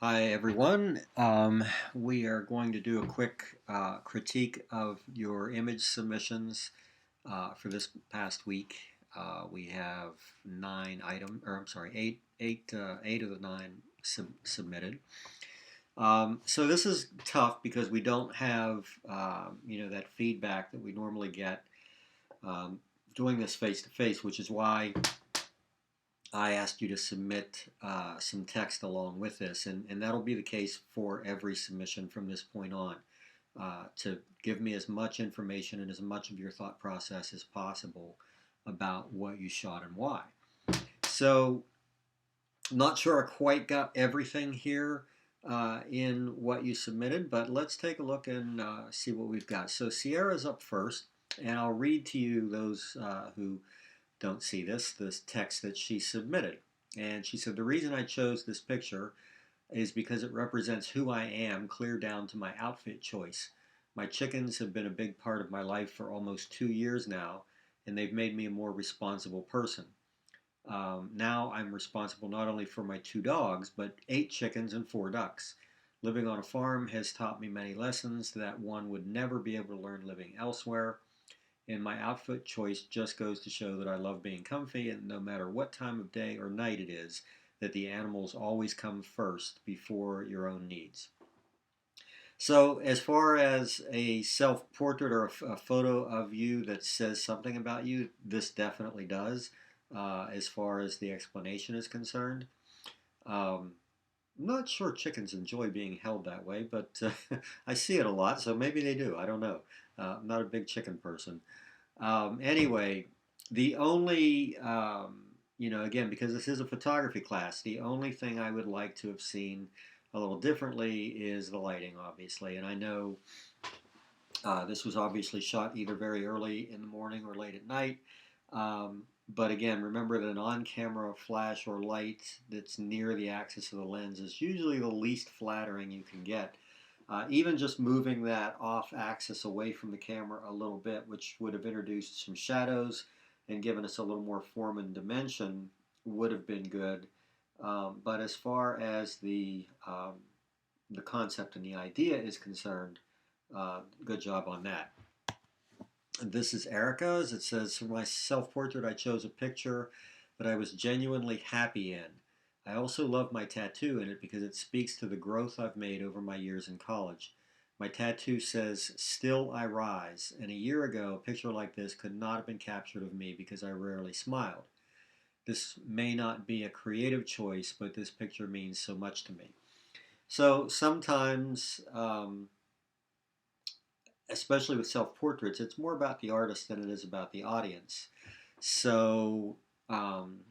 Hi everyone. We are going to do a quick critique of your image submissions for this past week. We have eight of the nine submitted. So this is tough because we don't have that feedback that we normally get um, doing this face to face, which is why I asked you to submit some text along with this, and that'll be the case for every submission from this point on, to give me as much information and as much of your thought process as possible about what you shot and why. So, not sure I quite got everything here in what you submitted, but let's take a look and see what we've got. So, Sierra's up first, and I'll read to you those who don't see this text that she submitted. And she said, the reason I chose this picture is because it represents who I am, clear down to my outfit choice. My chickens have been a big part of my life for almost 2 years now, and they've made me a more responsible person. Now I'm responsible not only for my two dogs, but 8 chickens and 4 ducks. Living on a farm has taught me many lessons that one would never be able to learn living elsewhere. And my outfit choice just goes to show that I love being comfy, and no matter what time of day or night it is, that the animals always come first before your own needs. So, as far as a self portrait or a photo of you that says something about you, this definitely does, as far as the explanation is concerned. Um, I'm not sure chickens enjoy being held that way, but I see it a lot, so maybe they do. I don't know. I'm not a big chicken person. Anyway, the only, again, because this is a photography class, the only thing I would like to have seen a little differently is the lighting, obviously. And I know this was obviously shot either very early in the morning or late at night. But again, remember that an on camera flash or light that's near the axis of the lens is usually the least flattering you can get. Even just moving that off axis away from the camera a little bit, which would have introduced some shadows and given us a little more form and dimension, would have been good. But as far as the concept and the idea is concerned, good job on that. This is Erica's. It says, for my self portrait, I chose a picture that I was genuinely happy in. I also love my tattoo in it because it speaks to the growth I've made over my years in college. My tattoo says, Still I Rise, and a year ago, a picture like this could not have been captured of me because I rarely smiled. This may not be a creative choice, but this picture means so much to me. So sometimes, especially with self portraits, it's more about the artist than it is about the audience. So um,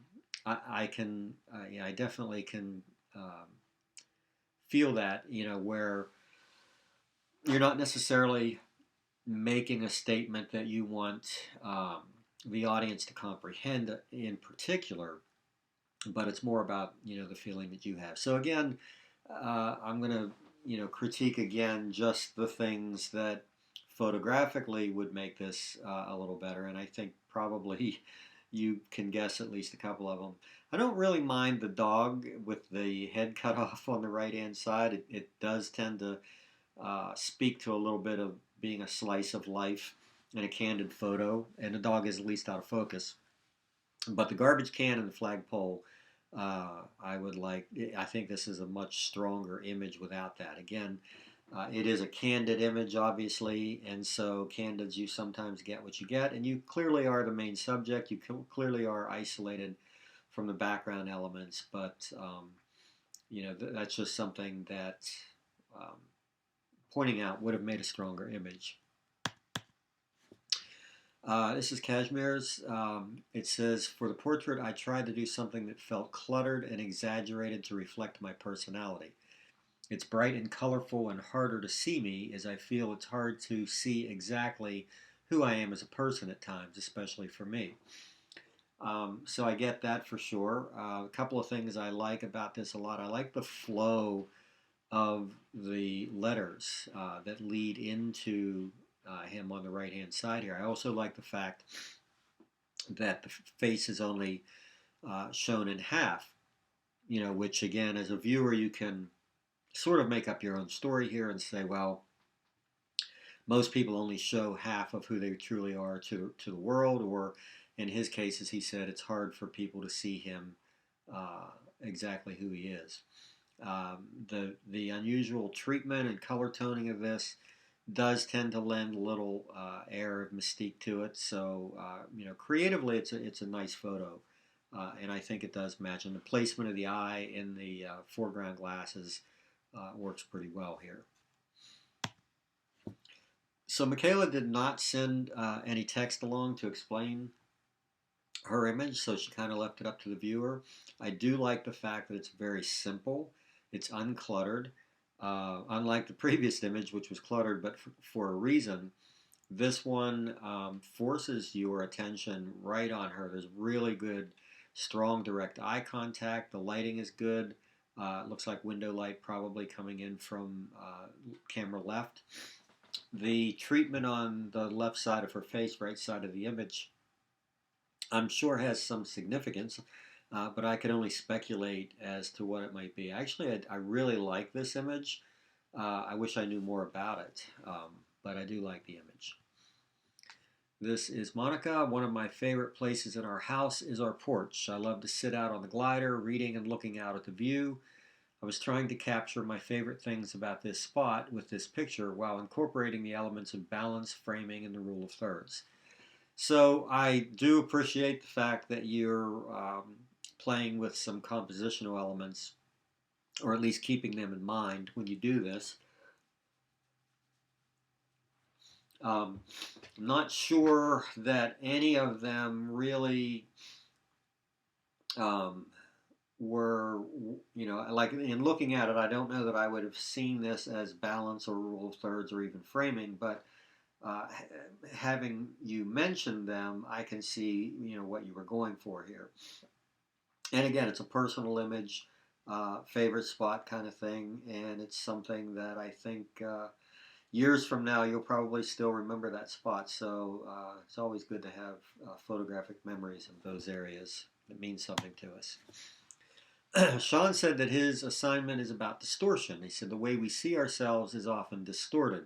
I can, I definitely can feel that, where you're not necessarily making a statement that you want the audience to comprehend in particular, but it's more about, the feeling that you have. So again, I'm going to, critique again just the things that photographically would make this a little better, and I think probably you can guess at least a couple of them. I don't really mind the dog with the head cut off on the right hand side. It does tend to speak to a little bit of being a slice of life in a candid photo, and the dog is at least out of focus. But the garbage can and the flagpole, I would like. I think this is a much stronger image without that. Again, it is a candid image, obviously, and so candids, you sometimes get what you get, and you clearly are the main subject. You clearly are isolated from the background elements, but that's just something that um, pointing out would have made a stronger image. This is Kashmir's. It says, for the portrait, I tried to do something that felt cluttered and exaggerated to reflect my personality. It's bright and colorful and harder to see me, as I feel it's hard to see exactly who I am as a person at times, especially for me. So I get that for sure. A couple of things I like about this a lot. I like the flow of the letters that lead into him on the right hand side here. I also like the fact that the face is only shown in half, which again, as a viewer, you can sort of make up your own story here and say, well, most people only show half of who they truly are to the world, or in his case, as he said, it's hard for people to see him exactly who he is. The unusual treatment and color toning of this does tend to lend a little air of mystique to it. So creatively, it's a nice photo, and I think it does match. And the placement of the eye in the foreground glasses works pretty well here. So Michaela did not send any text along to explain her image, so she kind of left it up to the viewer. I do like the fact that it's very simple. It's uncluttered. Unlike the previous image, which was cluttered, but for a reason, this one forces your attention right on her. There's really good, strong, direct eye contact. The lighting is good. It looks like window light probably coming in from camera left. The treatment on the left side of her face, right side of the image, I'm sure has some significance, but I can only speculate as to what it might be. Actually, I really like this image. I wish I knew more about it, but I do like the image. This is Monica. One of my favorite places in our house is our porch. I love to sit out on the glider, reading and looking out at the view. I was trying to capture my favorite things about this spot with this picture while incorporating the elements of balance, framing, and the rule of thirds. So I do appreciate the fact that you're playing with some compositional elements, or at least keeping them in mind when you do this. I'm not sure that any of them really were, like in looking at it, I don't know that I would have seen this as balance or rule of thirds or even framing, but having you mention them, I can see what you were going for here. And again, it's a personal image, favorite spot kind of thing, and it's something that I think years from now you'll probably still remember that spot. So it's always good to have photographic memories of those areas. It means something to us. Sean said that his assignment is about distortion. He said the way we see ourselves is often distorted.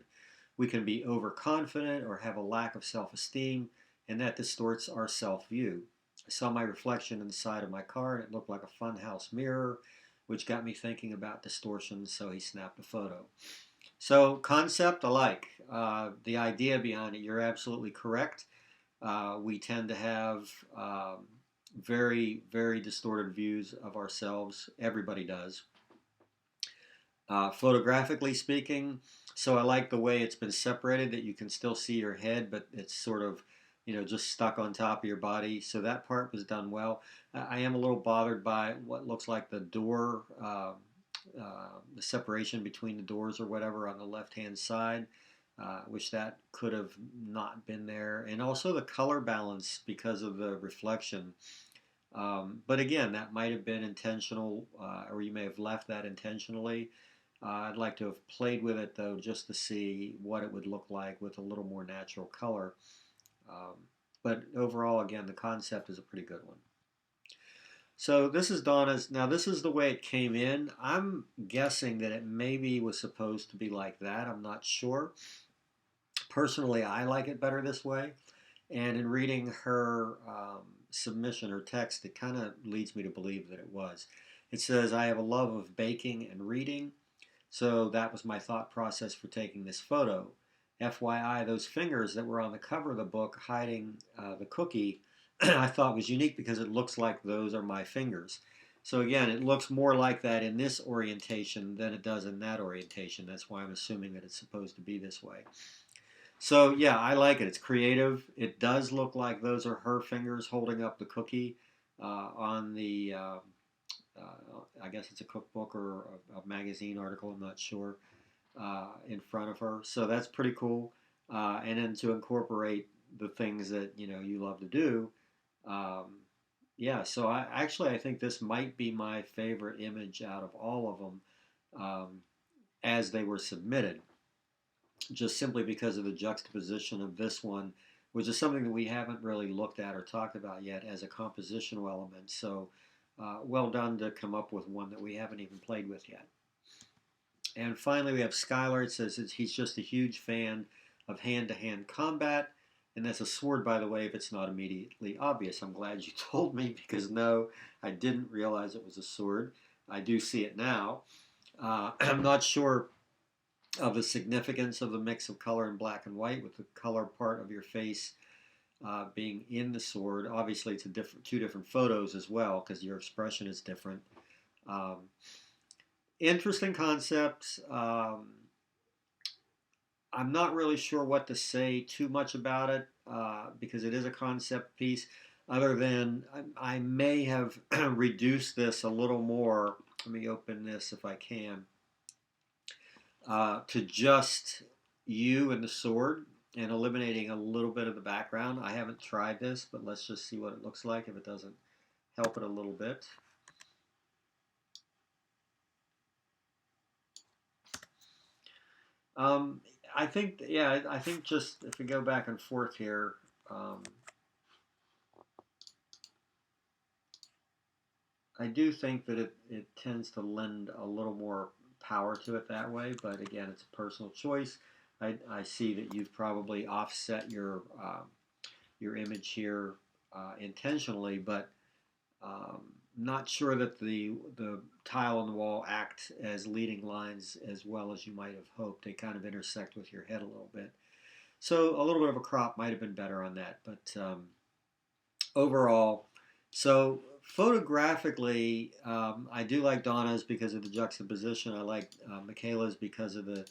We can be overconfident or have a lack of self-esteem, and that distorts our self-view. I saw my reflection in the side of my car, and it looked like a funhouse mirror, which got me thinking about distortion, so he snapped a photo. So concept, I like. The idea behind it, you're absolutely correct. We tend to have very, very distorted views of ourselves. Everybody does. Photographically speaking, so I like the way it's been separated, that you can still see your head, but it's sort of, just stuck on top of your body. So that part was done well. I am a little bothered by what looks like the door, the separation between the doors or whatever on the left-hand side. Wish that could have not been there. And also the color balance because of the reflection. But again, that might have been intentional, or you may have left that intentionally. I'd like to have played with it, though, just to see what it would look like with a little more natural color. But overall, again, the concept is a pretty good one. So this is Donna's. Now, this is the way it came in. I'm guessing that it maybe was supposed to be like that. I'm not sure. Personally, I like it better this way. And in reading her submission, her text, it kind of leads me to believe that it was. It says, I have a love of baking and reading. So that was my thought process for taking this photo. FYI, those fingers that were on the cover of the book hiding the cookie, I thought was unique because it looks like those are my fingers. So again, it looks more like that in this orientation than it does in that orientation. That's why I'm assuming that it's supposed to be this way. So yeah, I like it. It's creative. It does look like those are her fingers holding up the cookie on the, I guess it's a cookbook or a magazine article, I'm not sure, in front of her. So that's pretty cool. And then to incorporate the things that you love to do. Yeah, so I think this might be my favorite image out of all of them as they were submitted, just simply because of the juxtaposition of this one, which is something that we haven't really looked at or talked about yet as a compositional element. So well done to come up with one that we haven't even played with yet. And finally, we have Skylar. It says he's just a huge fan of hand-to-hand combat. And that's a sword, by the way, if it's not immediately obvious. I'm glad you told me because no, I didn't realize it was a sword. I do see it now. I'm not sure of the significance of the mix of color in black and white with the color part of your face being in the sword. Obviously, it's two different photos as well because your expression is different. Um, Interesting concepts. I'm not really sure what to say too much about it because it is a concept piece. Other than I may have reduced this a little more. Let me open this if I can to just you and the sword and eliminating a little bit of the background. I haven't tried this, but let's just see what it looks like if it doesn't help it a little bit. Um, I think, yeah, I think just if we go back and forth here, I do think that it tends to lend a little more power to it that way, but again, it's a personal choice. I see that you've probably offset your image here intentionally, but not sure that the tile on the wall act as leading lines as well as you might have hoped. They kind of intersect with your head a little bit. So a little bit of a crop might have been better on that, but overall, so photographically, I do like Donna's because of the juxtaposition. I like Michaela's because of the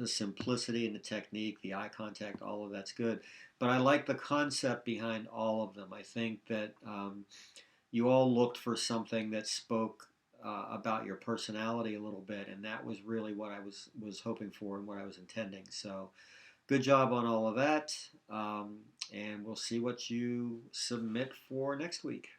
simplicity and the technique, the eye contact, all of that's good. But I like the concept behind all of them. I think that you all looked for something that spoke about your personality a little bit, and that was really what I was hoping for and what I was intending. So good job on all of that. And we'll see what you submit for next week.